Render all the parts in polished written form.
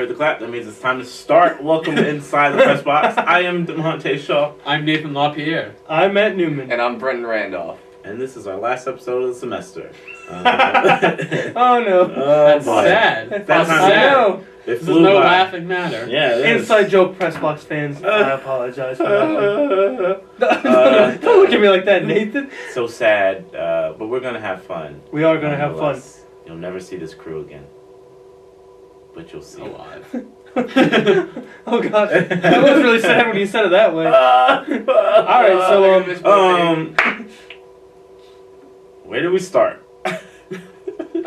heard the clap. That means it's time to start. Welcome to Inside the Press Box. I am Demonte Shaw. I'm Nathan LaPierre. I'm Matt Newman. And I'm Brenton Randolph. And this is our last episode of the semester. Oh no. That's sad. That's I know. There's no laughing matter. Yeah, Inside joke, Pressbox fans. I apologize for that one. Don't look at me like that, Nathan. So sad, but we're going to have fun. We are going to have fun. You'll never see this crew again. But you'll see. Alive. Oh gosh, that was really sad when you said it that way. Alright, so where do we start? I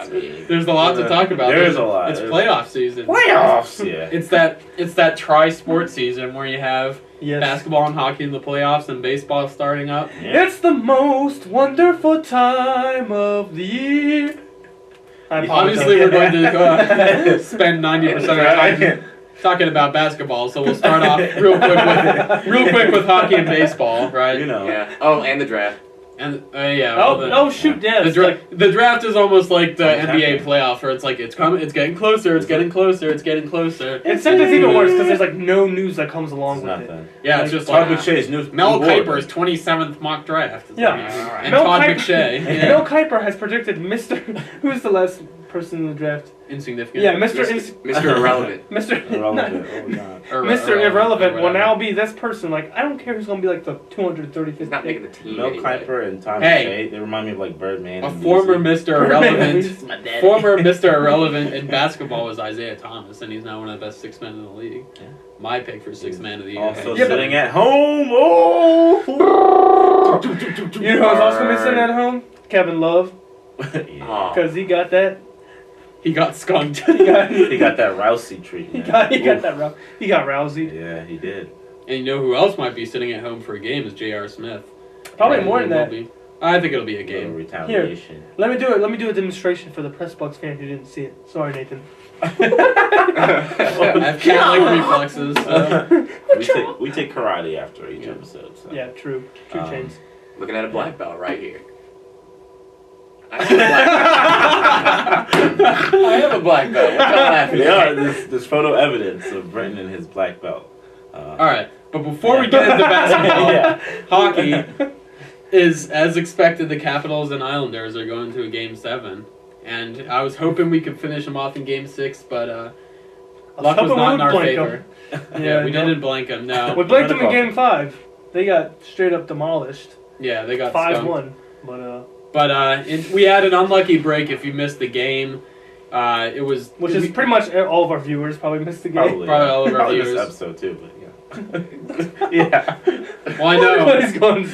mean, there's a lot to talk about. There's a lot. It's playoff season. Playoffs, yeah. It's that tri-sport season where you have yes. basketball and hockey in the playoffs and baseball starting up. Yeah. It's the most wonderful time of the year. Obviously, we're going to spend 90% of our time talking about basketball, so we'll start off real quick with hockey and baseball, right? You know. yeah. Oh, and the draft. And yeah. Oh shoot! Yeah, the draft is almost like the NBA playoff, where it's like it's coming, it's getting closer, it's getting closer, it's getting closer. And sometimes it's even worse because there's like no news that comes along with it. Yeah, it's just Todd like McShay's new Mel board. Kiper's 27th mock draft. It's Yeah. like, and Mel Todd Kiper- McShay. Yeah. Mel Kiper has predicted Mr. Who's the last person in the draft? Insignificant. Yeah, Mr. Irrelevant. Mr. Irrelevant. Oh, God. Mr. Irrelevant will whatever. now be this person. Like, I don't care who's going to be like the 235th. He's not making the team. Mel anyway. Kiper and Tom Hey. McShay, they remind me of like Birdman. A and former music. Mr. Irrelevant. My daddy. Former Mr. Irrelevant in basketball was Isaiah Thomas, and he's now one of the best six men in the league. Yeah. My pick for sixth man of the year. Also Yeah, sitting at home. Oh! You know who's also going to be sitting at home? Kevin Love. Yeah. Because he got that. He got skunked. He got that Rousey treatment. He got that. He got Rousey. Yeah, he did. And you know who else might be sitting at home for a game is J.R. Smith. Probably Right, more than it will that. be. I think it'll be a A little game. retaliation. Let me do it. Let me do a demonstration for the Pressbox fan who didn't see it. Sorry, Nathan. I have cat-like reflexes. So. We take karate after each episode. So. Yeah, true. True chains. Looking at a black belt right here. I have a black belt. What y'all laughing Yeah, at? there's photo evidence of Brenton and his black belt. All right, but before we get into basketball, hockey is, as expected, the Capitals and Islanders are going to a Game 7. And I was hoping we could finish them off in Game 6, but luck was not in our favor. Yeah, we didn't blank them, no. We blanked them in Game 5. They got straight up demolished. Yeah, they got 5-1. But we had an unlucky break if you missed the game. It was... Which is pretty much all of our viewers probably missed the game. Probably all of our Probably viewers. this episode too, but yeah. Yeah. Well, I know. Everybody's going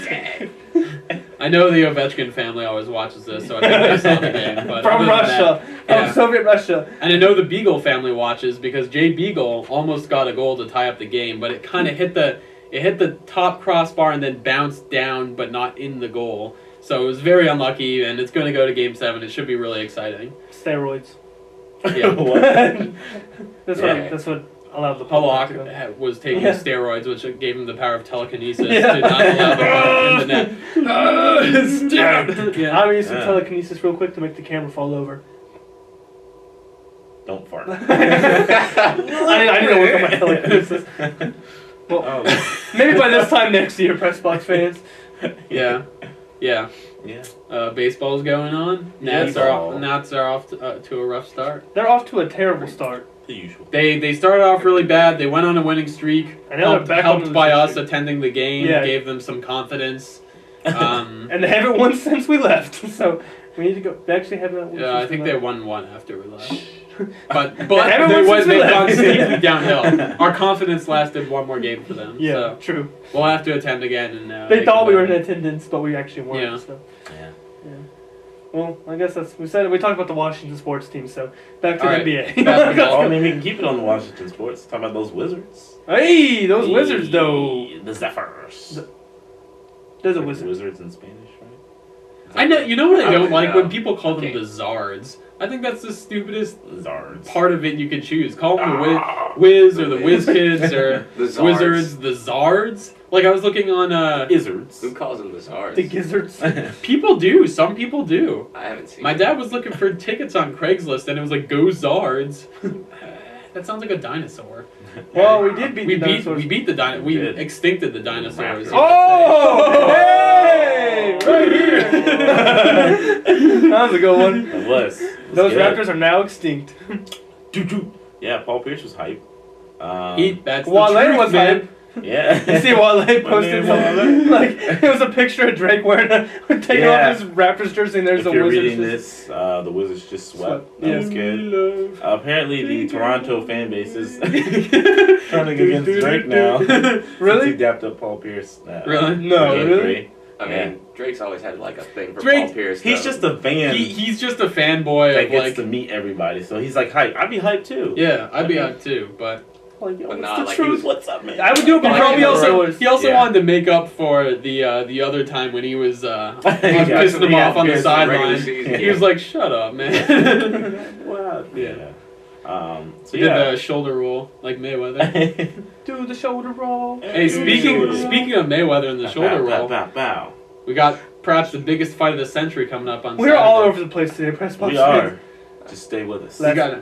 I know the Ovechkin family always watches this, so I think they saw the game. But from other than Russia. that, From Soviet Russia. And I know the Beagle family watches because Jay Beagle almost got a goal to tie up the game, but it kind of hit the top crossbar and then bounced down, but not in the goal. So it was very unlucky, and it's going to go to Game 7. It should be really exciting. Steroids. Yeah. That's what allowed the public to go. Halak was taking steroids, which gave him the power of telekinesis to not allow the puck in the net. I'm going to use some telekinesis real quick to make the camera fall over. Don't fart. I need to work on my telekinesis. Well, maybe by this time next year, Pressbox fans. Yeah. Baseball's going on. Nats are off to a rough start. They're off to a terrible start. The usual. They started off really bad. They went on a winning streak. And now they're back on Helped the by us streak. attending the game. Yeah. Gave them some confidence. And they haven't won since we left. So we need to go. They actually haven't won. Yeah, I since think we they left. won one after we left. But haven't won they've since we gone left. steeply downhill. Our confidence lasted one more game for them. Yeah, So true. we'll have to attend again. And They thought we were in attendance, but we actually weren't. Yeah. So. Yeah. Well, I guess we talked about the Washington sports team, so back to All the right. NBA. Well, I mean, we can keep it on the Washington sports. Talk about those Wizards. Hey, those Wizards though. The Zephyrs. There's a Like wizard. Wizards in Spanish, right? I know. You know what I don't like know. when people call them Okay. the Zards. I think that's the stupidest Zards. part of it you could choose. Call them the Wiz or the Wiz Kids or The Zards. Wizards, the Zards. Like I was looking on Izzards. Who calls them the Zards? The gizzards. people do. Some people do. I haven't seen My it. dad was looking for tickets on Craigslist and it was like go Zards. That sounds like a dinosaur. Well, we did beat We the beat dinosaurs. we beat the dino. We did. extincted the dinosaurs. you could Oh! Hey! Right here! That was a good one. It was. Those good. raptors are now extinct. Yeah, Paul Pierce was hype. say. That's the Wale truth, was man. hype. Yeah. You see Wale posted man, something, like, it was a picture of Drake taking Yeah. off his Raptors jersey and there's If a you're Wizards. reading this, the Wizards just swept. That was Yeah. good. Apparently, the Toronto fan base is turning against Drake now. Since he Really? dapped up Paul Pierce. Really? No, Game really? 3. I mean, Yeah. Drake's always had like a thing for Drake- Paul Pierce. He's though. just a fan He's just a fanboy that of gets like. to meet everybody, so he's like hype. I'd be hyped too. Yeah, I'd be out too, but Like, yo, But what's nah, the like, he truth? was- What's up, man? I would do it, but he probably also also Yeah. wanted to make up for the other time when he was Yeah, pissing him off on the Pierce sideline. regular season, He yeah. was like, "Shut up, man." Wow. Yeah. So He did yeah. the shoulder roll like Mayweather. Do the shoulder roll. Hey, speaking of Mayweather and the shoulder bow, roll, bow, bow. we got perhaps the biggest fight of the century coming up on We're Saturday. all over the place today, Pressbox. We are. Just stay with us.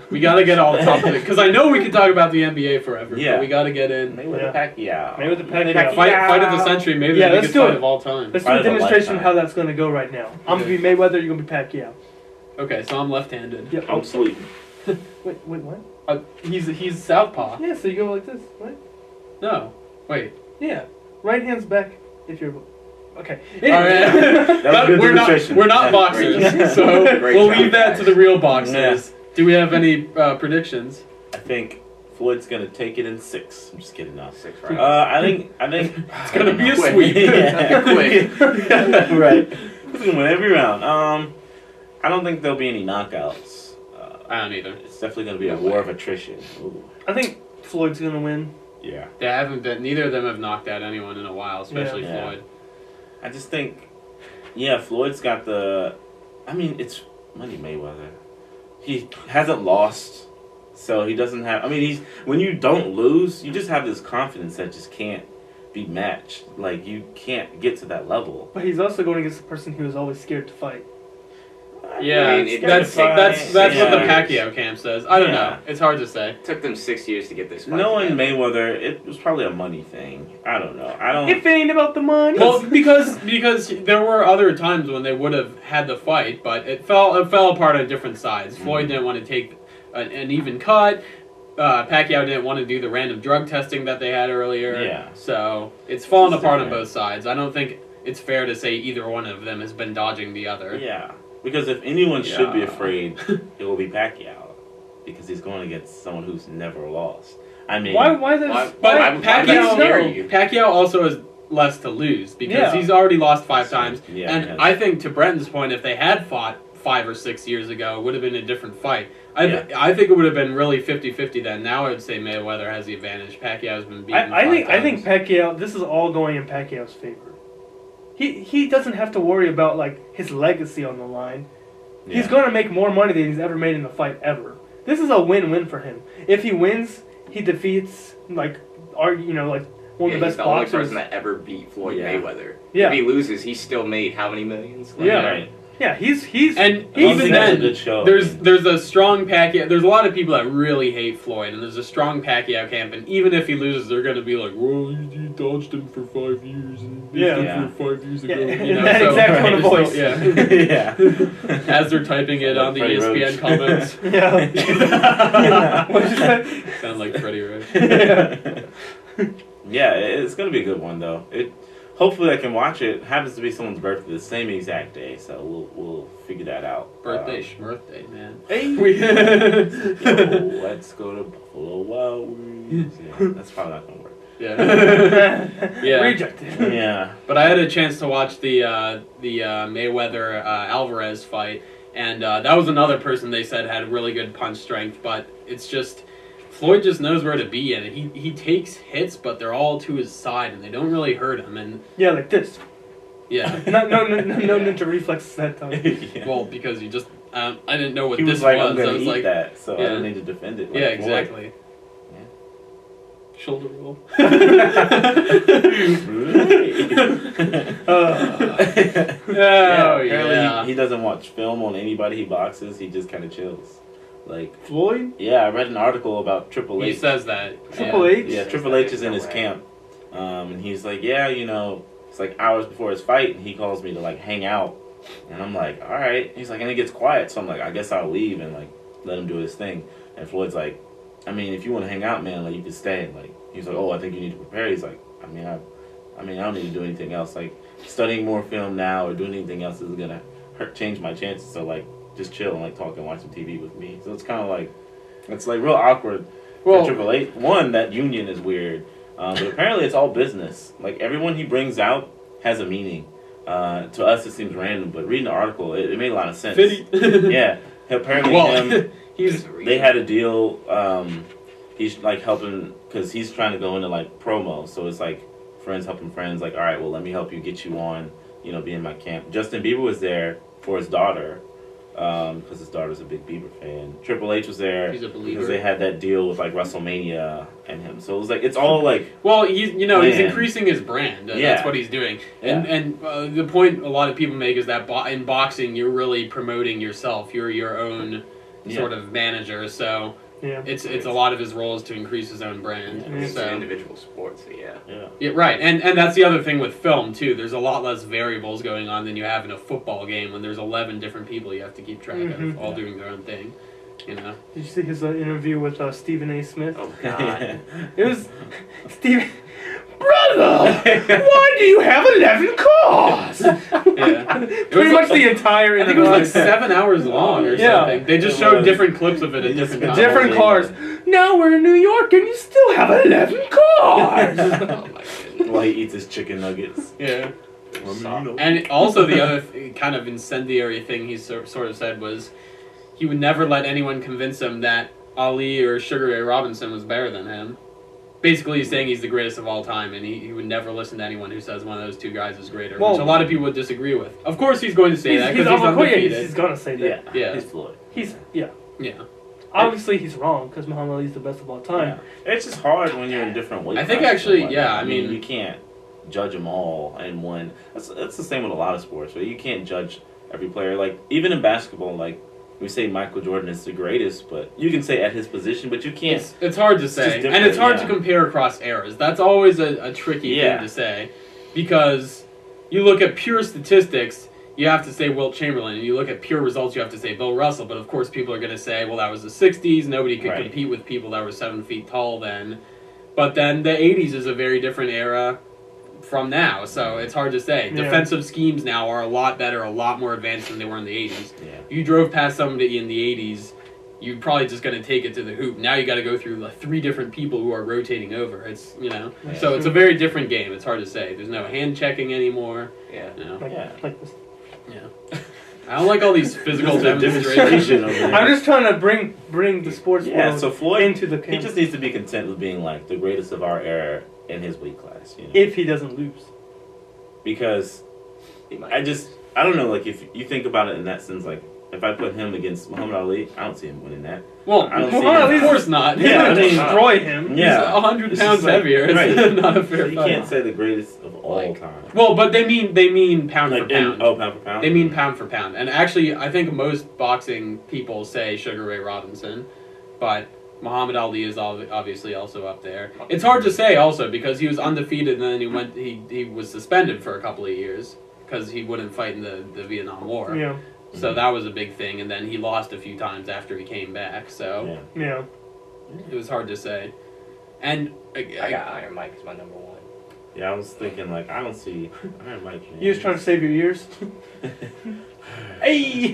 We gotta get all the top of it because I know we could talk about the NBA forever. Yeah. But we gotta get in. Mayweather Pacquiao. Mayweather Pacquiao. Fight of the century, maybe Yeah, the let's biggest do fight it. of all time. Let's do Fight a of a demonstration of lifetime. how that's going to go right now. I'm going to be Mayweather, you're going to be Pacquiao. Okay, so I'm left-handed. Yep. I'm sweet. Wait, what? He's southpaw. Yeah, so you go like this, right? No, wait. Yeah. Right hand's back if you're... Okay. All right. That was a But good we're not demonstration. boxers, Great so Great we'll job, leave that guys. to the real boxers. Yeah. Do we have any predictions? I think Floyd's gonna take it in 6. I'm just kidding now. 6 rounds. I think It's gonna be a Quick. sweep. Yeah. Quick. Right. He's gonna win every round. I don't think there'll be any knockouts. I don't either. It's definitely gonna be a No war way. of attrition. Ooh. I think Floyd's going to win. Yeah. They haven't been. Neither of them have knocked out anyone in a while, especially Yeah. Floyd. I just think, yeah, Floyd's got the. I mean, it's Money Mayweather. He hasn't lost, so he doesn't have. I mean, he's when you don't lose, you just have this confidence that just can't be matched. Like you can't get to that level. But he's also going against a person who was always scared to fight. Yeah, I mean, it that's took- that's what the Yeah. Pacquiao camp says. I don't Yeah. know. It's hard to say. It took them 6 years to get this fight. Knowing together. Mayweather, it was probably a money thing. I don't know. I don't. If it ain't about the money. Well, because there were other times when they would have had the fight, but it fell apart on different sides. Floyd didn't want to take an even cut. Pacquiao didn't want to do the random drug testing that they had earlier. Yeah. So it's fallen It's apart on different. both sides. I don't think it's fair to say either one of them has been dodging the other. Yeah, because if anyone should be Yeah. afraid, it will be Pacquiao, because he's going against someone who's never lost. I mean, Why is that? Why- But why would Pacquiao, that scare you? Pacquiao also has less to lose because Yeah. he's already lost 5 times. Yeah, and he has. I think to Brenton's point, if they had fought 5 or 6 years ago, it would have been a different fight. I think it would have been really 50-50 then. Now I would say Mayweather has the advantage. Pacquiao's been beaten I 5 think times. Pacquiao. This is all going in Pacquiao's favor. He doesn't have to worry about like his legacy on the line. He's Yeah. going to make more money than he's ever made in a fight ever. This is a win-win for him. If he wins, he defeats like one of Yeah, the he's best the only boxers. person that ever beat Floyd Yeah. Mayweather. Yeah. If he loses, he still made how many millions? Yeah. Right. Yeah, he's And As long as even he has a then, good show. there's a strong Pacquiao. There's a lot of people that really hate Floyd, and there's a strong Pacquiao camp. And even if he loses, they're going to be like, "Well, you dodged him for 5 years, and beat Yeah. him Yeah. for 5 years Yeah, ago." in You know, that so- exact tone of so- voice. Yeah. yeah. As they're typing it on the Freddie ESPN Roach. comments, yeah. What'd you say? sound like Freddie Roach. Yeah, it's gonna be a good one though. Hopefully I can watch it. Happens to be someone's birthday the same exact day, so we'll figure that out. Birthday, schmirthday, man. Hey. Yo, let's go to Buffalo Wild Wings. Yeah, that's probably not gonna work. Yeah. Yeah. Rejected. Yeah. But I had a chance to watch the Mayweather Alvarez fight, and that was another person they said had really good punch strength. But it's just Floyd just knows where to be, and he takes hits, but they're all to his side, and they don't really hurt him. And Yeah, like this. yeah, No ninja reflexes that time. Yeah. well, because you just I didn't know what He this was like, I'm I gonna was eat like, that, so I yeah. don't need to defend it. Like yeah, Floyd. exactly. Shoulder roll. Uh, Oh Apparently yeah. he doesn't watch film on anybody he boxes. He just kind of chills. Like, Floyd? yeah, I read an article about Triple He H. says that. Triple yeah. H? Yeah, Triple H is in his camp, and he's like, yeah, you know, it's like hours before his fight, and he calls me to like hang out, and I'm like, all right. He's like, and it gets quiet, so I'm like, I guess I'll leave and like let him do his thing. And Floyd's like, I mean, if you want to hang out, man, like you can stay. Like he's like, oh, I think you need to prepare. He's like, I mean, I don't need to do anything else. Like studying more film now or doing anything else isn't gonna change my chances. So like, just chill and like talk and watch some TV with me. So it's kind of like, it's like real awkward for Triple H. One, that union is weird, but apparently it's all business. Like everyone he brings out has a meaning. To us, it seems random, but reading the article, it made a lot of sense. Yeah, apparently they had a deal. He's like helping because he's trying to go into like promo, so it's like friends helping friends. Like, all right, well, let me help you get you on. You know, be in my camp. Justin Bieber was there for his daughter. Because his daughter's a big Bieber fan. Triple H was there because they had that deal with like WrestleMania and him. So it was like it's all like he's increasing his brand. That's what he's doing. Yeah. And the point a lot of people make is that in boxing you're really promoting yourself. You're your own sort of manager. So it's a lot of his role is to increase his own brand. Yeah, it's an individual sport. So yeah, right. And that's the other thing with film too. There's a lot less variables going on than you have in a football game when there's 11 different people you have to keep track of, all doing their own thing. You know. Did you see his interview with Stephen A. Smith? Oh God. It was Stephen. Brother, why do you have 11 cars? Pretty much the entire. I think it was like 7 hours long or something. They just showed different clips of it at different times. Different cars. Now we're in New York and you still have 11 cars. Oh my goodness. while he eats his chicken nuggets. Yeah. And also the other kind of incendiary thing he sort of said was he would never let anyone convince him that Ali or Sugar Ray Robinson was better than him. Basically, he's saying he's the greatest of all time, and he would never listen to anyone who says one of those two guys is greater, which a lot of people would disagree with. Of course he's going to say that because he's undefeated. He's going to say that. Yeah. He's Floyd. Yeah. Obviously, he's wrong because Muhammad Ali's the best of all time. Yeah. It's just hard when you're in different weight classes. I think actually, I mean, you can't judge them all in one. That's the same with a lot of sports, right? You can't judge every player. Like, even in basketball, like, we say Michael Jordan is the greatest, but you can say at his position, but you can't. It's hard to say. And it's hard to compare across eras. That's always a tricky thing to say. Because you look at pure statistics, you have to say Wilt Chamberlain. And you look at pure results, you have to say Bill Russell. But of course, people are going to say, well, that was the 60s. Nobody could compete with people that were 7 feet tall then. But then the 80s is a very different era from now, so it's hard to say. Yeah. Defensive schemes now are a lot better, a lot more advanced than they were in the 80s. Yeah. If you drove past somebody in the 80s, you're probably just going to take it to the hoop. Now you got to go through like 3 different people who are rotating over. It's, so it's a very different game. It's hard to say. There's no hand checking anymore. Yeah. Like this. Yeah. I don't like all these physical demonstrations. I'm just trying to bring the sports world so Floyd, into the camp. He just needs to be content with being like the greatest of our era in his weight class. If he doesn't lose. Because I don't know, like if you think about it in that sense, like if I put him against Muhammad Ali, I don't see him winning that. Well, Muhammad Ali, of course not. He's going to destroy him. Yeah. He's 100 pounds heavier. It's not a fair fight. You can't say the greatest of all time. Well, but they mean pound for pound. Pound for pound? They mean pound for pound. And actually, I think most boxing people say Sugar Ray Robinson, but Muhammad Ali is obviously also up there. It's hard to say also because he was undefeated and then he was suspended for a couple of years because he wouldn't fight in the Vietnam War. Yeah. So that was a big thing, and then he lost a few times after he came back. So it was hard to say. And I got Iron Mike as my number 1. Yeah, I was thinking like I don't see Iron Mike. Man. You just trying to save your ears? Hey.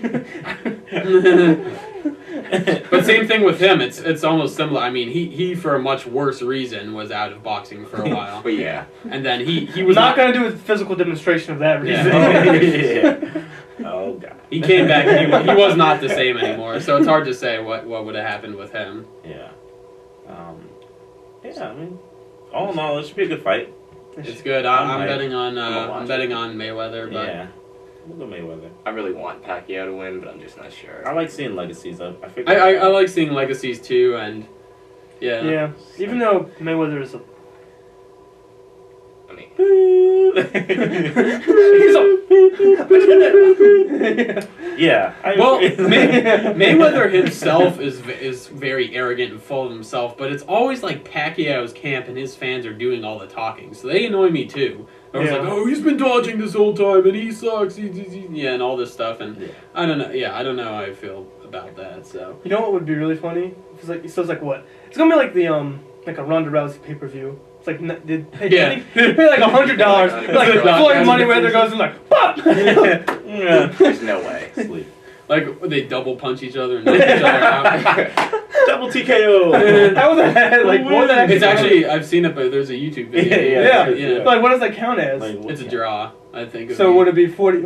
But same thing with him. It's almost similar. I mean, he for a much worse reason was out of boxing for a while. But yeah. And then he was not going to do a physical demonstration of that reason. Yeah. Oh god. He came back and he was not the same anymore. So it's hard to say what would have happened with him. Yeah. I mean, all in all, it should be a good fight. It's good. I'm betting on Mayweather, but yeah. We'll go Mayweather. I really want Pacquiao to win, but I'm just not sure. I like seeing legacies. I like seeing legacies too, and yeah. Even though Mayweather is Yeah. Well, Mayweather himself is very arrogant and full of himself, but it's always like Pacquiao's camp and his fans are doing all the talking, so they annoy me too. I was like, oh, he's been dodging this whole time and he sucks, and all this stuff, and I don't know. Yeah, I don't know how I feel about that. So you know what would be really funny? It's like so. It's like what? It's gonna be like the like a Ronda Rousey pay-per-view. It's like I think they pay like $100. Like Floyd Mayweather goes and like pop. There's no way. Sleep. like they double punch each other and knock each other out. Double TKO. How was that? Like what? It's actually I've seen it, but there's a YouTube video. Yeah. Like what does that count as? Like, It's a draw, I think. So would it be 40?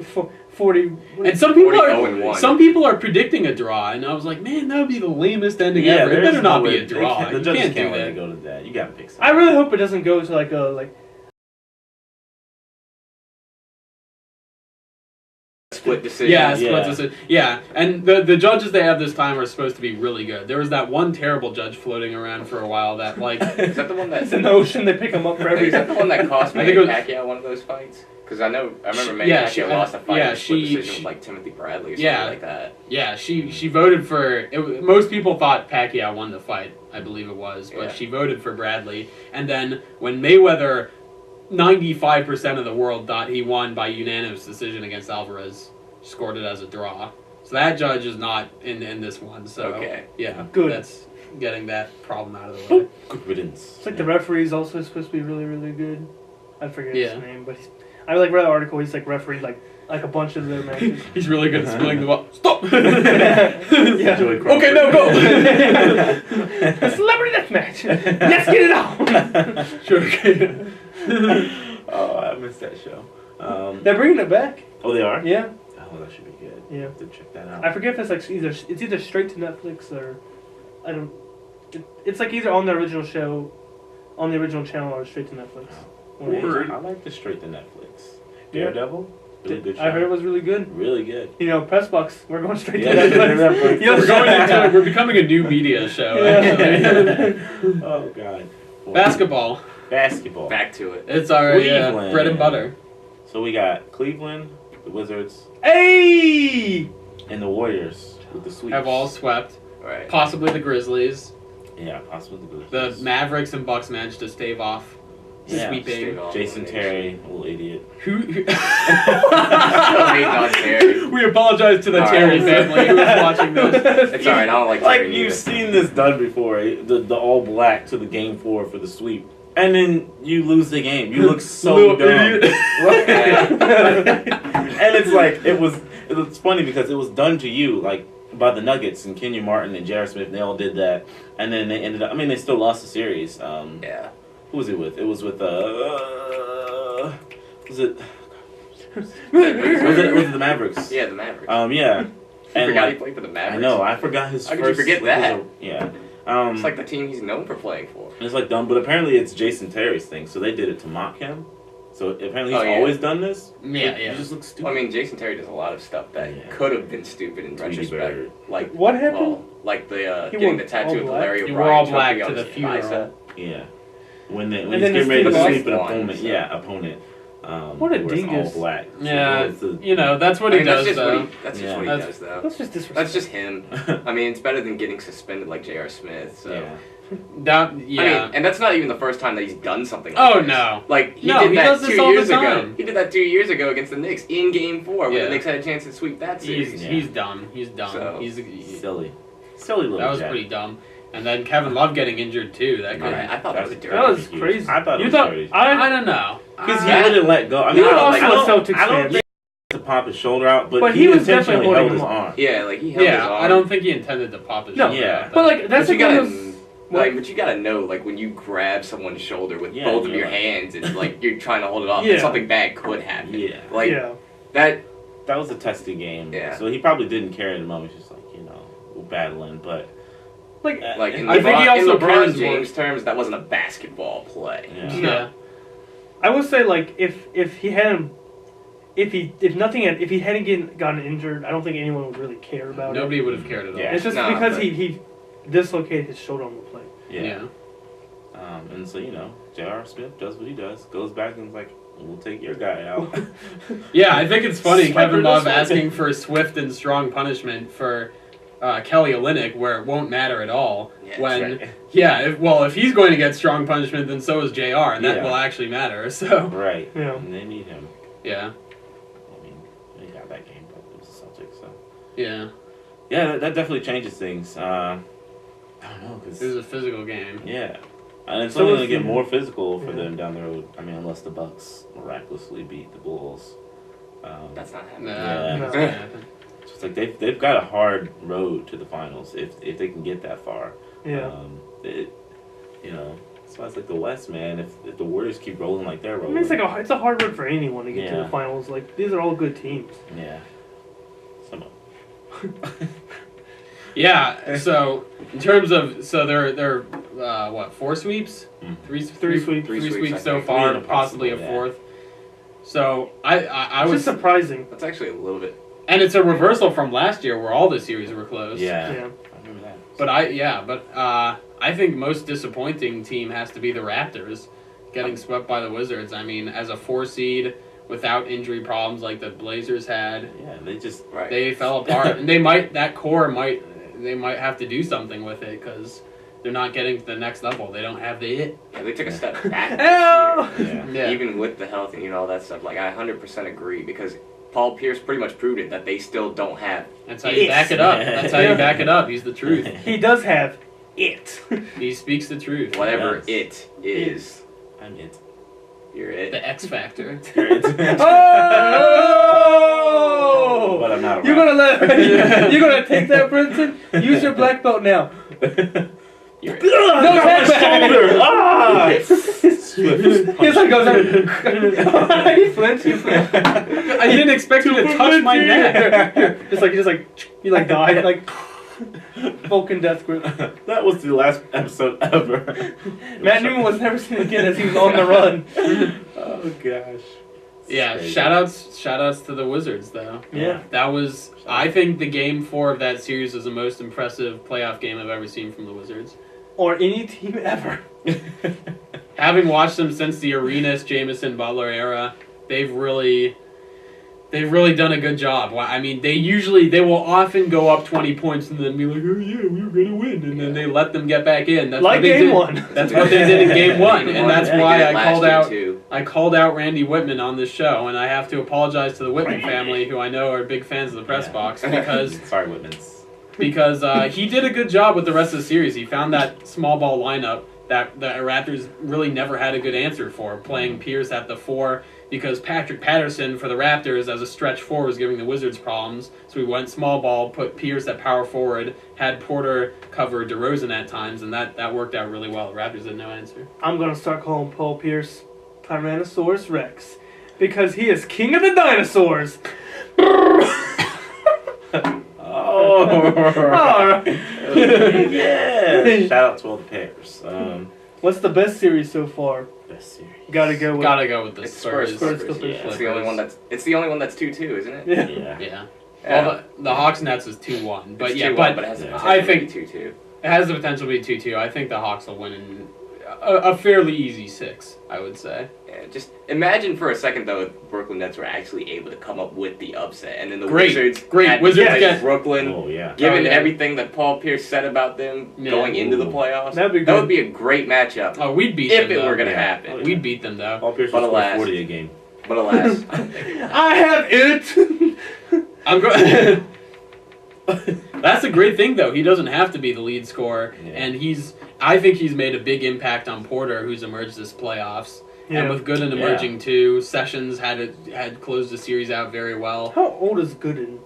And some people 40-0-1. are predicting a draw, and I was like, man, that would be the lamest ending Yeah, ever. It there's better not no be way- a draw. The You judges can't do can't let that. it go to that. You gotta pick something. I really hope it doesn't go to like a Split decision. Yeah, split decision. Yeah, and the judges they have this time are supposed to be really good. There was that one terrible judge floating around for a while that like. Is that the one that? it's in the ocean. They pick them up for every. Is that the one that cost I Manny think Pacquiao one of those fights? Because I remember Manny Yeah, Pacquiao lost a fight yeah, in a split she- decision with like Timothy Bradley or something Yeah. like that. Yeah, she voted for. Most people thought Pacquiao won the fight, I believe it was, but Yeah. she voted for Bradley. And then when Mayweather, 95% of the world thought he won by unanimous decision against Alvarez, scored it as a draw. So that judge is not in this one. So Okay. yeah, Good. That's getting that problem out of the way. Good riddance. It's like the referee's also supposed to be really, really good. I forget Yeah. his name, but I like read an article. He's like refereed like a bunch of their matches. He's really good at spilling the ball. Stop. Yeah. Joey Crawford. Okay, no, go. A celebrity death match. Let's get it on. Sure. Okay. Oh, I missed that show. They're bringing it back. Oh, they are? Yeah. Oh, that should be good. Yeah. Have to check that out. I forget if it's like either straight to Netflix or I don't. It's like either on the original show, on the original channel, or straight to Netflix. One of the Word. I like the straight to Netflix. Yeah. Daredevil? Really good show. I heard it was really good. Really good. You know, Pressbox. We're going straight Yeah, to Netflix. Netflix. You know, We're going into it. We're becoming a new media show. Actually. Oh, God. Basketball. Basketball. Back to it. It's our Cleveland. bread and butter. So we got Cleveland, the Wizards, Hey! and the Warriors with the sweeps. Have all swept. Right. Possibly the Grizzlies. Yeah, possibly the The Grizzlies. Mavericks and Bucks managed to stave off Yeah, sweeping. stave off. Jason Terry, a little idiot. Who Still hating on Terry. we apologize to the All Terry right. family who is watching this. It's alright, I don't like Like, Terry you've either. seen this done before, the all black to the game 4 for the sweep. And then you lose the game. You look so Little dumb. idiot. And it's like, it was funny because it was done to you, like, by the Nuggets and Kenyon Martin and J.R. Smith, and they all did that. And then they ended up, they still lost the series. Yeah. Who was it with? It was with, was it the Mavericks? Yeah, the Mavericks. Yeah. You And forgot like, he played for the Mavericks. I know, I forgot his How first. could you forget that? Yeah. It's like the team he's known for playing for. It's like dumb, but apparently it's Jason Terry's thing, so they did it to mock him. So apparently he's Oh, yeah. always done this. Yeah, He yeah. just looks stupid. Well, I mean, Jason Terry does a lot of stuff that Yeah. could have been stupid in Tweety retrospect. bird. Like What happened? well, like the He getting wore the tattoo all of the black? Larry He O'Brien wore all trophy black on to the his funeral. bicep. Yeah. When And he's then getting it's ready to Steve sweep an Austin opponent. one, so- Yeah, opponent. What a he wears dingus. all black. So Yeah, it's a- you know, that's what I he mean, does, that's just though. what he, that's just what he That's- does, though. That's just disrespectful. That's just him. I mean, it's better than getting suspended like J.R. Smith. So. Yeah. Yeah. I mean, and that's not even the first time that he's done something like Oh, this. no. Like, he No, did he that does this 2 all the years ago. time. He did that 2 years ago against the Knicks in Game 4 when Yeah. the Knicks had a chance to sweep that series. He's dumb. He's dumb. So- Silly little. That was Jack. pretty dumb. And then Kevin Love getting injured, too. That could. Alright, I thought that was a dirty. That was huge. crazy. I thought it You was thought dirty. I don't know. Because he Yeah. wouldn't let go. I mean, You're I don't, also I don't, a Celtics I don't fan. think to pop his shoulder out, but, But he he was intentionally definitely held holding his him arm. Yeah, like he held his Yeah, arm. I don't think he intended to pop his No. shoulder Yeah. out, But like that's But you the gotta, thing. but you gotta know, like when you grab someone's shoulder with Yeah, both of you're your like- hands and like you're trying to hold it off, Yeah. and something bad could happen. Yeah. Like Yeah. that. That was a testy game. Yeah. So he probably didn't care in the moment. He's just like, we're battling, but Like Like in I think he LeBron, in also cares LeBron more. James terms, that wasn't a basketball play. yeah. Yeah. I would say like if he hadn't if he hadn't gotten injured, I don't think anyone would really care about Nobody it. would have cared at all. Yeah. It's just Nah, because but- he dislocated his shoulder on the play. Yeah. And so, J.R. Smith does what he does. Goes back and is like, we'll take your guy out. Yeah, I think it's funny Swiper Kevin Love this one. asking for swift and strong punishment for Kelly Olynyk, where it won't matter at all. Yeah, when right. if he's going to get strong punishment, then so is JR, and that Yeah. will actually matter. So Right. Yeah. And they need him. yeah, I mean, they got that game, but it was the Celtics, so. yeah, Yeah, that definitely changes things. I don't know, it was because, a physical game. yeah. And it's So only if going to get you- more physical for Yeah. them down the road. I mean, unless the Bucks miraculously beat the Bulls. That's not happening. Yeah. That's No. gonna happen. So it's like they've got a hard road to the finals if they can get that far. Yeah. That's why it's like the West, man. If the Warriors keep rolling like they're I rolling, mean, it's a hard road for anyone to get to Yeah. the finals. Like, these are all good teams. yeah. Some of Yeah. So in terms of they're what, 4 sweeps? Mhm. Three Three sweeps. sweeps. Three I sweeps so think. far, Three and a possibly a possible, yeah. 4th. So I It's was, just surprising. That's actually a little bit. and it's a reversal from last year where all the series were close. yeah. Yeah. Uh, I remember that. But I think most disappointing team has to be the Raptors, getting swept by the Wizards. I mean, as a 4 seed without injury problems like the Blazers had, Yeah, they just Right. they fell apart, and that core might have to do something with it because they're not getting to the next level. They don't have the it. Yeah, they took a step back Ow! this year. yeah. Yeah. Even with the health and all that stuff. Like, I 100% agree because Paul Pierce pretty much proved it that they still don't have. That's how you back it up. That's how you back it up. He's the truth. He does have it. He speaks the truth. Whatever Yes. it is. I'm it. You're it. The X Factor. You're it. Oh! But I'm not a You're gonna you're gonna take that, Brenton? Use your black belt now. You're it. No, my shoulder! Ah! He's like goes out. He flinched. I didn't expect you to touch my neck. Just like you like died like Vulcan death grip. That was the last episode ever. Matt Newman was never seen again as he was on the run. Oh gosh. Yeah, Crazy. shout outs to the Wizards though. Yeah. That was, I think the game 4 of that series was the most impressive playoff game I've ever seen from the Wizards. Or any team ever. Having watched them since the Arenas, Jameson, Butler era, they've really done a good job. I mean, they will often go up 20 points and then be like, oh yeah, we were gonna win, and then they let them get back in. That's Like what they game did. 1. That's what they did in game 1, and that's Yeah, why They did it I last called year, out. too. I called out Randy Whitman on this show, and I have to apologize to the Whitman family, who I know are big fans of the Pressbox, because Sorry, Whitmans. he did a good job with the rest of the series. He found that small ball lineup that the Raptors really never had a good answer for, playing Pierce at the 4, because Patrick Patterson for the Raptors as a stretch 4 was giving the Wizards problems. So we went small ball, put Pierce at power forward, had Porter cover DeRozan at times, and that worked out really well. The Raptors had no answer. I'm gonna start calling Paul Pierce Tyrannosaurus Rex because he is king of the dinosaurs. Oh. Alright. Yeah. Shout out to all the pairs. What's the best series so far? Best series. Gotta go with. Gotta go with the It's Spurs. Spurs. Yeah, it's the only one that's. It's the only one that's 2-2, isn't it? Yeah. Yeah. Yeah. Yeah. Well, the Hawks Nets was 2-1, but It's yeah, 2-1, but but it has the yeah. potential I to think be 2-2. it has the potential to be 2-2. I think the Hawks will win in a fairly easy 6, I would say. Yeah, just imagine for a second though, if Brooklyn Nets were actually able to come up with the upset, and then the Great, Wizards, great. had to Wizards play get- Brooklyn. Oh yeah. Given Oh, yeah. everything that Paul Pierce said about them Yeah. going into the Ooh. playoffs, That'd be that good. would be a great matchup. Oh, we'd beat If them, it were though. gonna Yeah. happen. Oh, yeah. We'd beat them, though. Paul Pierce But will score alas. 40 a game. But alas, I don't think that. I have it. I'm going. That's a great thing, though. He doesn't have to be the lead scorer, Yeah. and I think he's made a big impact on Porter, who's emerged this playoffs. And Yeah. with Gooden emerging too, Sessions had closed the series out very well. How old is Gooden?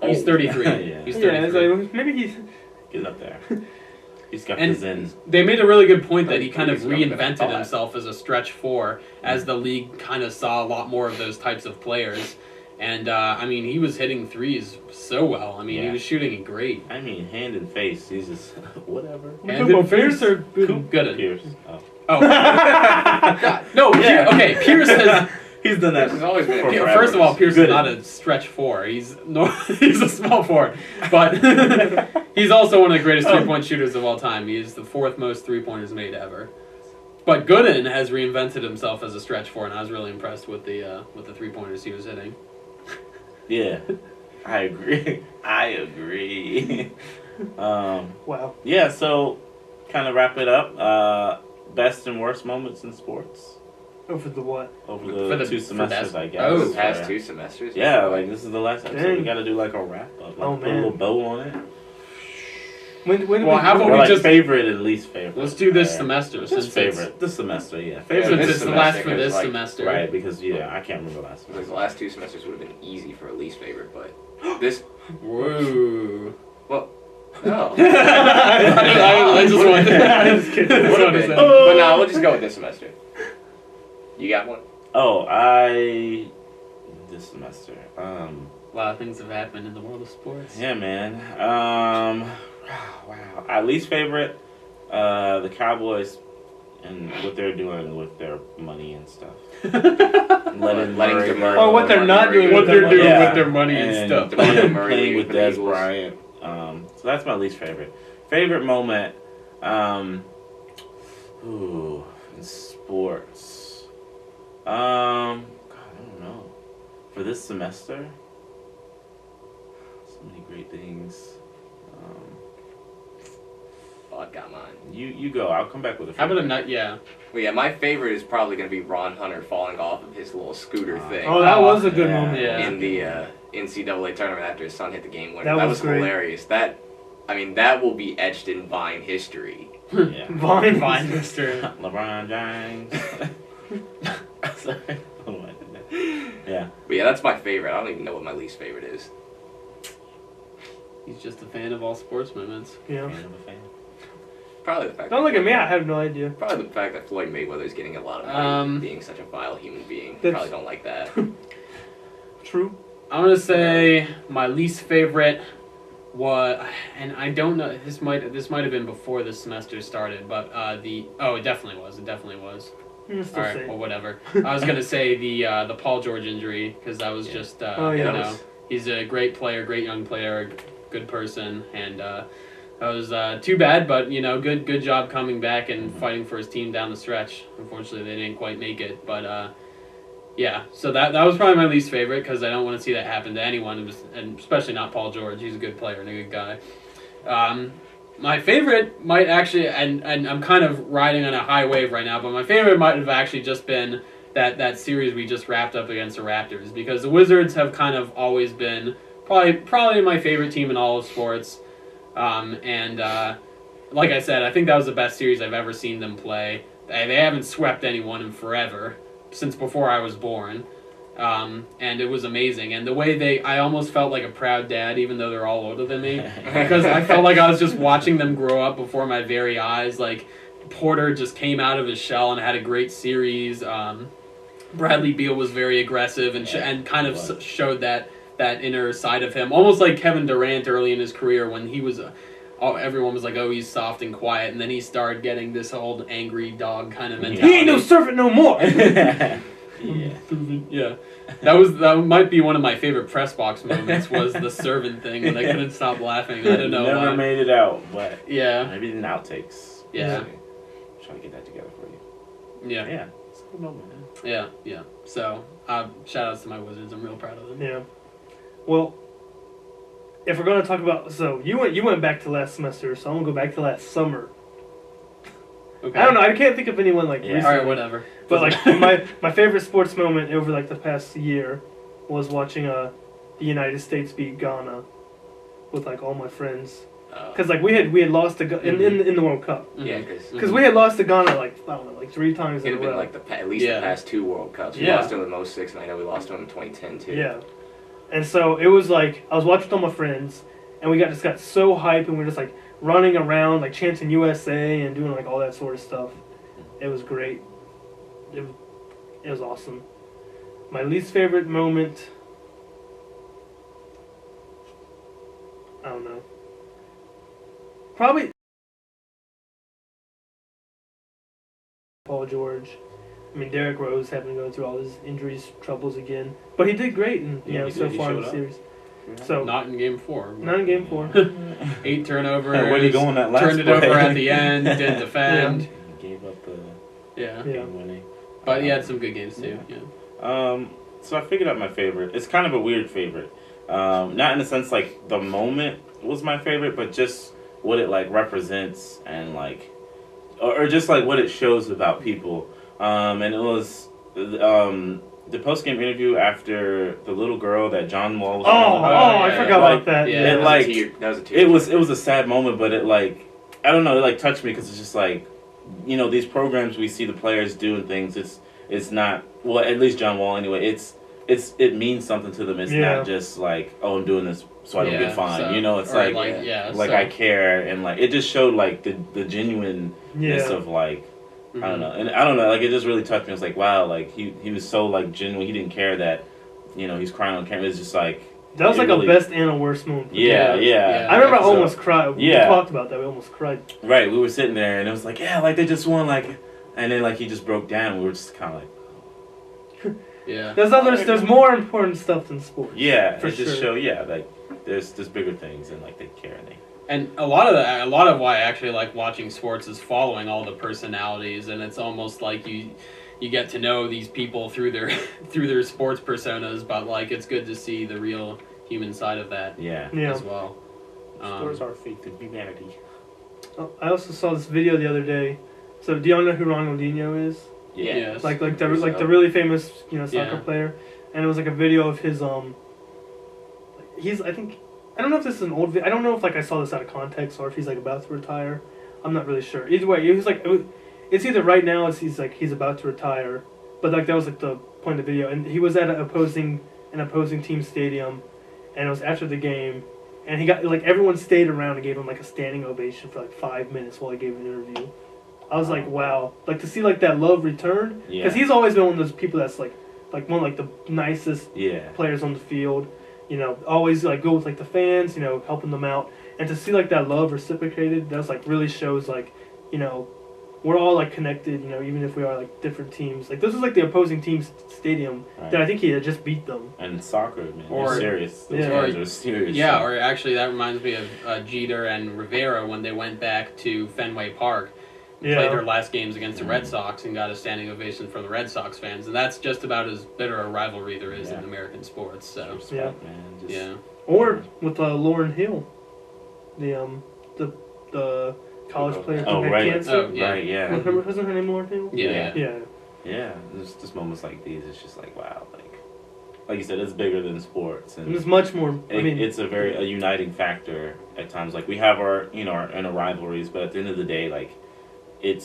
He's 33. Yeah. He's Yeah, it's 33. like, maybe he's. Get up there. He's got And- the Zen. They made a really good point that he kind of He's not gonna reinvented thought. himself as a stretch 4, as the league kind of saw a lot more of those types of players. And, I mean, he was hitting threes so well. I mean, he Yeah. was shooting it great. I mean, hand and face. He's just whatever. And About then Pierce or Gooden? Gooden. Pierce. Oh. Oh. God. No, Yeah. okay, Pierce has... He's done that. This has always been a for Pierce. forever. First of all, Pierce Good. is not a stretch 4. He's a small 4, but he's also one of the greatest 3-point shooters of all time. He is the 4th most 3-pointers made ever. But Gooden has reinvented himself as a stretch four, and I was really impressed with the 3-pointers he was hitting. Yeah, I agree. I agree. Wow. Yeah, so kind of wrap it up. Best and worst moments in sports Over the what? over the 2 semesters, I guess. Oh, The past 2 semesters. Yeah, like this is the last episode. Dang. We got to do like a wrap up, like Oh, put a man. little bow on it. When Well, how about Or we like just- favorite and least favorite. Let's do this Right. semester Just since it's, favorite this semester, yeah. Yeah, Favorite since this it's the last semester, for this like- semester. right? Because I can't remember last Like semester. the last 2 semesters would have been easy for a least favorite, but this. Whoa. No. I just wanted I'm just kidding. That's Would what have I been. said. But no, we'll just go with this semester. You got one? Oh, this semester. A lot of things have happened in the world of sports. Yeah, man. Wow. At least favorite, the Cowboys and what they're doing with their money and stuff. Letting Murray DeMar- Or what they're not doing What with they're their doing money. Yeah. with their money and And stuff. DeMar Murray playing with for the Des Eagles. Bryant. So that's my least favorite. Favorite moment, in sports. God, I don't know. For this semester, so many great things. Oh, I got mine. You go. I'll come back with a How about a favorite. nut? Yeah. Well, yeah, my favorite is probably going to be Ron Hunter falling off of his little scooter thing Oh, that was a good Yeah. moment. Yeah. in the NCAA tournament after his son hit the game winner. That That was was great. hilarious. That will be etched in Vine history. Yeah. Vine. Fine, mister. LeBron James. Sorry. Oh, I did that. Yeah. But yeah, that's my favorite. I don't even know what my least favorite is. He's just a fan of all sports moments. Yeah. Fan of a fan. Probably the fact. Don't look at me. I have no idea. Probably the fact that Floyd Mayweather is getting a lot of money, being such a vile human being. That's- Probably don't like that. True. I'm gonna say my least favorite was, and I don't know. This might have been before the semester started, but it definitely was. It definitely was. Still All right, say. well, whatever. I was gonna say the Paul George injury because that was Yeah. just Oh, you yeah. know, he's a great player, great young player, good person, and that was too bad. But you know, good job coming back and fighting for his team down the stretch. Unfortunately, they didn't quite make it, but yeah. So that was probably my least favorite because I don't want to see that happen to anyone, and especially not Paul George. He's a good player and a good guy. My favorite might actually, and I'm kind of riding on a high wave right now, but my favorite might have actually just been that series we just wrapped up against the Raptors, because the Wizards have kind of always been probably my favorite team in all of sports. Like I said, I think that was the best series I've ever seen them play. They haven't swept anyone in forever, since before I was born. And it was amazing. And the way I almost felt like a proud dad, even though they're all older than me, because I felt like I was just watching them grow up before my very eyes. Like, Porter just came out of his shell and had a great series. Bradley Beal was very aggressive and kind of showed that inner side of him, almost like Kevin Durant early in his career when he was. Everyone was like, "Oh, he's soft and quiet," and then he started getting this whole angry dog kind of mentality. He ain't no servant no more. Yeah. Yeah, that might be one of my favorite Pressbox moments was the servant thing when I couldn't stop laughing. I don't know Never why. made it out, but Yeah, maybe in outtakes. yeah, Try to get that together for you. yeah, Yeah. It's a good moment, man. yeah. So, shout outs to my Wizards. I'm real proud of them. Yeah. Well, if we're gonna talk about, so you went back to last semester, so I'm gonna go back to last summer. Okay. I don't know. I can't think of anyone like Yeah. All recently. right, whatever. But like my favorite sports moment over like the past year was watching the United States beat Ghana with like all my friends, because like we had lost to in the World Cup, Yeah, Mhm. because we had lost to Ghana like I don't know, like 3 times It in a had been row. like at least Yeah. the past 2 World Cups. We Yeah. lost to them in 06, and I know we lost to them in 2010 too. Yeah. And so it was like I was watching with all my friends, and we just got so hyped, and we were just like running around like chanting USA and doing like all that sort of stuff. It was great. It was awesome. My least favorite moment, I don't know. Probably Paul George. I mean, Derrick Rose having to go through all his injuries, troubles again, but he did great, and Yeah, he so did. He far in showed the up. series. So Not in Game 4. not in Game 4. 8 turnovers. Where'd he go on that last Turned it play? over at the end. Didn't defend. He gave up the. Yeah. game winning. But he had some good games too. Yeah. So I figured out my favorite. It's kind of a weird favorite. Not in the sense like the moment was my favorite, but just what it like represents and like, or just like what it shows about people. And it was the post game interview after the little girl that John Wall was. I forgot about that. Yeah. It like that was a tear. it was a sad moment, but it like I don't know, it like touched me because it's just like, you know, these programs we see the players doing things. It's not, well, at least John Wall anyway. It means something to them. It's not just like, oh, I'm doing this so I don't get fined. So, you know, it's like I care, and like it just showed like the genuineness of like, I don't know, and I don't know, like it just really touched me. It was like, wow, like he was so like genuine. He didn't care that, you know, he's crying on camera. It's just like that was like really, a best and a worst moment. Yeah. I remember I almost cried. We talked about that. We almost cried. Right, we were sitting there and it was like, yeah, like they just won, like, and then like he just broke down. We were just kind of like. Yeah. There's more important stuff than sports. Yeah, for sure. Just show like there's bigger things and like they care and a lot of why I actually like watching sports is following all the personalities, and it's almost like you get to know these people through their sports personas, but like it's good to see the real human side of that as well. Sports are faith in humanity. I also saw this video the other day. So do y'all know who Ronaldinho is? Yes. Like the really famous, you know, soccer player, and it was like a video of his I don't know if this is an old video. I don't know if like I saw this out of context or if he's like about to retire. I'm not really sure. Either way, it was like it's either right now as he's about to retire, but like that was like the point of the video, and he was at an opposing team stadium, and it was after the game, and he got like everyone stayed around and gave him like a standing ovation for like 5 minutes while he gave an interview. I was like, wow, like to see like that love return, because he's always been one of those people that's like one of like the nicest players on the field, you know, always like go with like the fans, you know, helping them out, and to see like that love reciprocated, that's like really shows like, you know, we're all like connected, you know, even if we are like different teams. Like this was like the opposing team's stadium that I think he had just beat them. And soccer, man, they're serious. Those guys are serious. Yeah, or actually that reminds me of Jeter and Rivera when they went back to Fenway Park. Played their last games against the Red Sox and got a standing ovation from the Red Sox fans, and that's just about as bitter a rivalry there is in American sports. So respect, man. Or with Lauren Hill, the college player who had cancer. Oh, yeah. Right, yeah. Wasn't her name Lauren Hill? Yeah. There's just moments like these. It's just like, wow, like you said, it's bigger than sports, and it's much more. It's a uniting factor at times. Like we have our inner rivalries, but at the end of the day, like. It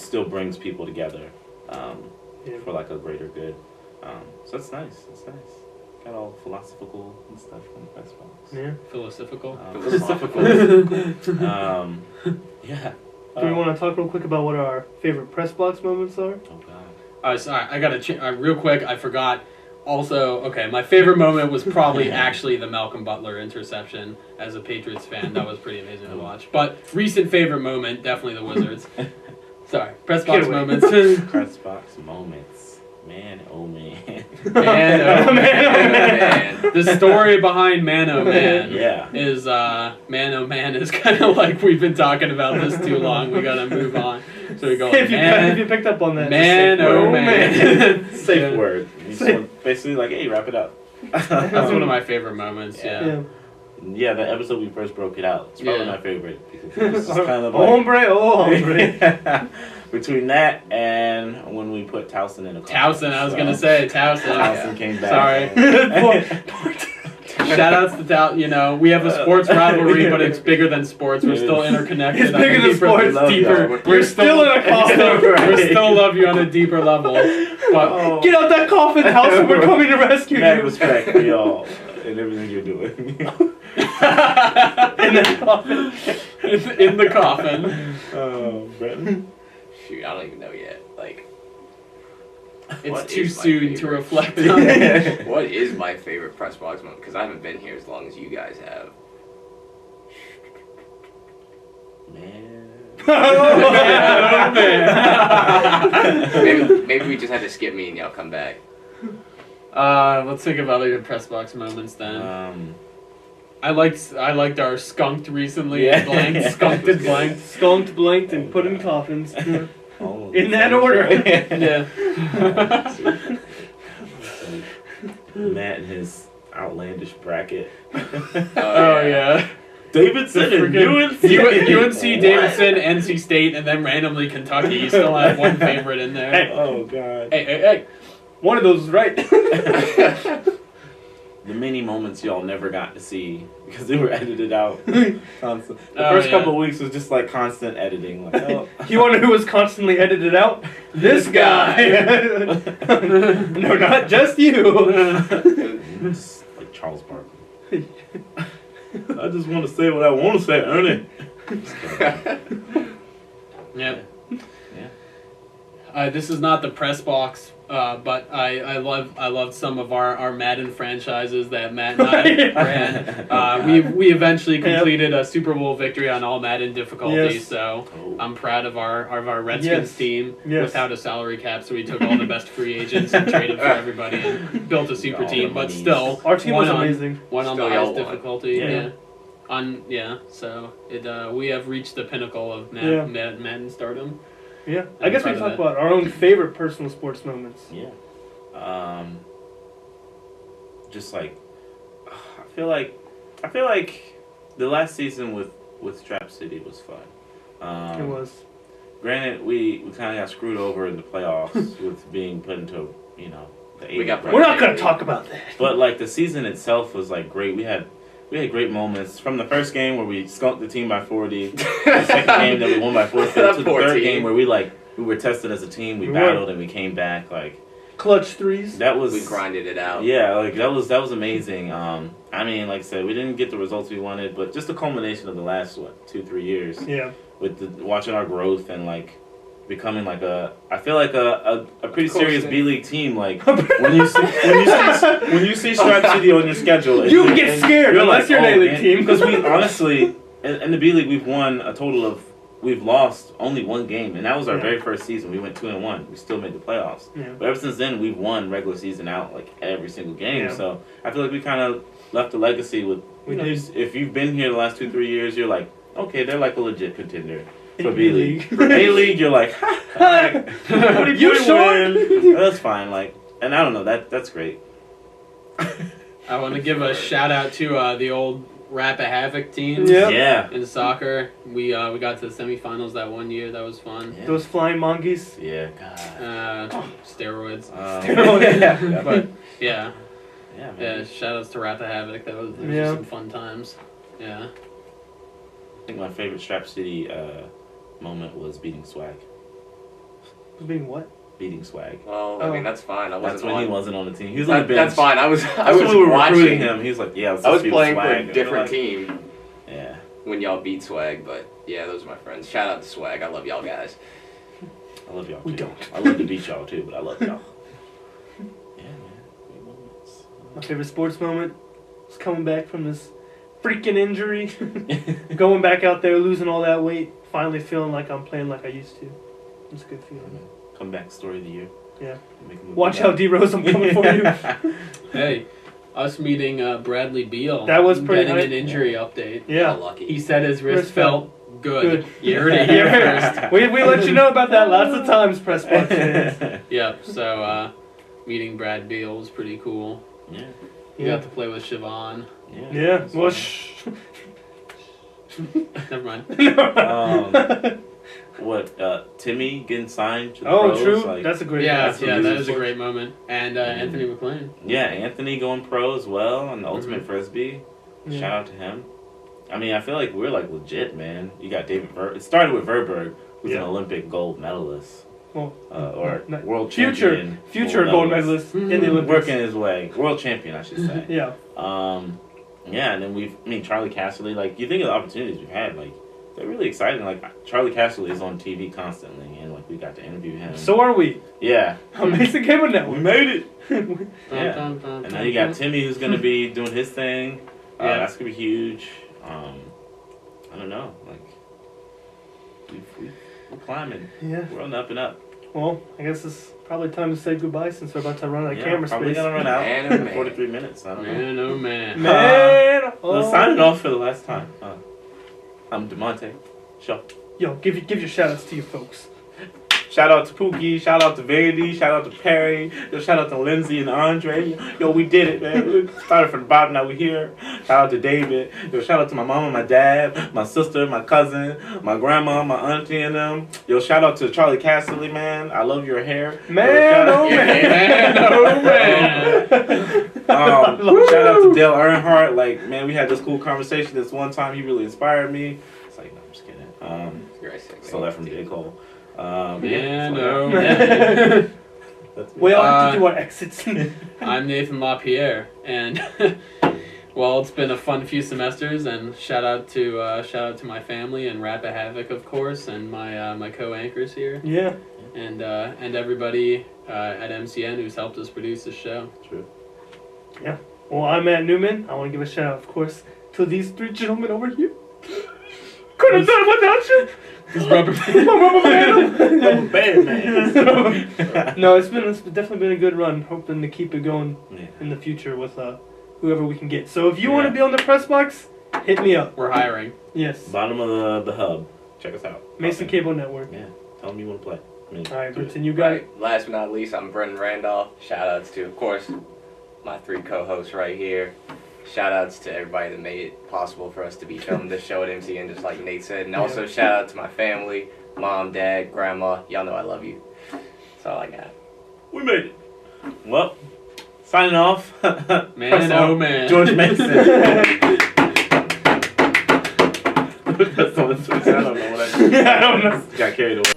still brings people together for like a greater good. So that's nice. That's nice. Got all philosophical and stuff on the Pressbox. Yeah, philosophical. Yeah. Do we want to talk real quick about what our favorite Pressbox moments are? Oh God. Sorry, I gotta real quick. I forgot. Also, okay, my favorite moment was probably actually the Malcolm Butler interception. As a Patriots fan, that was pretty amazing to watch. But recent favorite moment, definitely the Wizards. Sorry, Pressbox moments. Pressbox moments. Man, oh man. Man, oh man. The story behind Man, oh man. Is Man, oh man is kind of like we've been talking about this too long. We gotta move on. So we go. If you picked up on that. Man, oh man. Safe word. Basically, like, hey, wrap it up. That's one of my favorite moments. Yeah, the episode we first broke it out. It's probably my favorite because it was just kind of like hombre. Between that and when we put Towson in a car. Towson, I was gonna say Towson. Towson came back. Sorry. Shout outs to Towson. You know, we have a sports rivalry, but it's bigger than sports. We're still interconnected. It's bigger than sports. We're still in a coffin. We still love you on a deeper level. But get out that coffin, Towson. We're coming to rescue you. Mad respect for y'all and everything you're doing. In the coffin. In the coffin. Oh, Brenton. Shoot, I don't even know yet. Like, it's too soon to reflect on it. What is my favorite Pressbox moment? Because I haven't been here as long as you guys have. Man. Maybe we just had to skip me and y'all come back. Let's think of other Pressbox moments then. I liked our skunked recently. Skunked and blanked. Skunked, blanked, and put in coffins. all In that order. Yeah. Matt and his outlandish bracket. Oh yeah. Davidson The and freaking UNC. UNC, Davidson, NC State, and then randomly Kentucky. You still have one favorite in there. Hey. Oh god. Hey. One of those is right. The many moments y'all never got to see because they were edited out. Constant. The Oh, first yeah. couple of weeks was just like constant editing. Like, oh. You wonder who was constantly edited out? This guy. No, not just you. Just like Charles Barkley. I just want to say what I want to say, Ernie. Yep. Yeah. This is not the press box, but I loved some of our Madden franchises that Matt and I ran. We eventually completed a Super Bowl victory on all Madden difficulties, Yes. so Oh. I'm proud of our Redskins Yes. team Yes. without a salary cap. So we took all the best free agents and traded for everybody and built a super All team. the But monies. still, Our team was one on- amazing. One on the Still y'all highest won. difficulty. Yeah. So we have reached the pinnacle of Yeah. Madden stardom. Yeah. I guess we proud of talk that. about our own favorite personal sports moments. Yeah. Just like I feel like the last season with Strap City was fun. It was. Granted, we kind of got screwed over in the playoffs with being put into the We got We're not gonna talk about that. But like the season itself was like great. We had great moments from the first game where we skunked the team by 40. The second game that we won by 40. To That the poor third team. game where we were tested as a team. We We battled and we came back. Like Clutch threes. that was We grinded it out. Yeah, like that was amazing. I mean, like I said, we didn't get the results we wanted, but just the culmination of the last 2-3 years Yeah. with watching our growth and like becoming like I feel like a pretty serious B League team. Like when you see Stripe City on your schedule, You and- get and scared unless you're an A-League man," team. Because we honestly in the B League we've won a total of. We've lost only one game, and that was our Yeah. very first season. We went 2-1. We still made the playoffs. Yeah. But ever since then, we've won regular season out like every single game. Yeah. So I feel like we kind of left a legacy with. We did. If you've been here the last 2-3 years, you're like, okay, they're like a legit contender for In B League. B-League. For A League, you're like, what are You sure? win? That's fine. Like, and I don't know. That's great. I want to give a shout out to the old Rappa Havoc team. Yeah. Yeah. In soccer, we got to the semifinals that one year. That was fun. Yeah. Those flying monkeys. Yeah. God. Steroids. Yeah. But yeah, Yeah, man. yeah. Shout outs to Rappa Havoc. That was Yeah. just some fun times. Yeah. I think my favorite Strap City moment was beating Swag. Being what? Beating Swag. Well, I mean, that's fine. I wasn't That's when on. he wasn't on the team. He was on the bench. That's fine. I was That's when we were watching recruiting him. He was like, "Yeah, let's I was just be with playing for Swag." a And we're different like, team Yeah. when y'all beat Swag, but yeah, those are my friends. Shout out to Swag. I love y'all guys. I love y'all. We too. don't. I love to beat y'all too, but I love y'all. Yeah, man. Great moments. My favorite sports moment was coming back from this freaking injury, going back out there, losing all that weight, finally feeling like I'm playing like I used to. It's a good feeling. Comeback story of the year. Yeah. Make a movie Watch about out, D Rose, I'm coming for you. Hey, us meeting Bradley Beal. That was pretty getting hype. an injury update. How Yeah. lucky. He said his wrist Wrist felt felt good. good. You heard it here first. we let you know about that lots of times, Pressbox fans. Yep. So meeting Brad Beal was pretty cool. Yeah. You Yeah. got to play with Siobhan. Yeah. Yeah. Well, Never mind. What? Timmy getting signed to the Oh, pros? true. Like, That's a great. Yeah, that's yeah, amazing that is a sport. great moment. And Anthony McLean. yeah, Anthony going pro as well on the Ultimate Frisbee. Yeah. Shout out to him. I mean, I feel like we're like legit, man. You got David It started with Verberg, who's an Yeah. Olympic gold medalist. Well, Or no, world future champion. gold medalist in the Olympics. Working his way. World champion, I should say. Yeah. Yeah, and then Charlie Casserly, like, you think of the opportunities we've had, like, they're really exciting. Like, Charlie Casserly is on TV constantly, and, like, we got to interview him. So are we. Yeah. Amazing Cable We Network. made it! Dun, Yeah. dun, dun, And now dun, you got dun. Timmy, who's going to be doing his thing. Yeah. That's going to be huge. I don't know. Like, we're climbing. Yeah. We're on the up and up. Well, I guess it's probably time to say goodbye since we're about to run out of Yeah, camera probably space. going to run out Man, oh, in man. 43 minutes. I don't know. Man, oh man. Man, Well, signing off for the last time. I'm DeMonte. Shaw. Yo, give your shout outs to your folks. Shout out to Pookie. Shout out to Vandy. Shout out to Perry. Yo, shout out to Lindsay and Andre. Yo, we did it, man. We started from the bottom. Now we here. Shout out to David. Yo, shout out to my mama, my dad, my sister, my cousin, my grandma, my auntie, and them. Yo, shout out to Charlie Castley, man. I love your hair. Man, Yo, oh man. Oh man. Shout out to Dale Earnhardt. Like, man, we had this cool conversation this one time. He really inspired me. It's like, no, I'm just kidding. Stole that from J. Cole. Man, so oh man. That's me. We all have to do our exits. I'm Nathan LaPierre, and well, it's been a fun few semesters, and shout out to my family and Rapid Havoc, of course, and my co-anchors here, Yeah. and everybody at MCN who's helped us produce this show. True. Well, I'm Matt Newman. I want to give a shout out, of course, to these three gentlemen over here. Couldn't have done it without you. This rubber Rubber band, man. No, it's definitely been a good run. Hoping to keep it going Yeah. in the future with whoever we can get. So if you want to be on the press box, hit me up. We're hiring. Yes. Bottom of the hub. Check us out. Mason Cable Network. Yeah. Tell them you want to play. I mean, All right, do it. Brenton, you got it. Right. Last but not least, I'm Brendan Randolph. Shout outs to, of course, my three co-hosts right here. Shout outs to everybody that made it possible for us to be filming this show at MCN, just like Nate said. And also shout out to my family, mom, dad, grandma. Y'all know I love you. That's all I got. We made it. Well, signing off. Man, oh man. George Mason. That's the one that's- I don't know what I Yeah, I don't know. got carried away.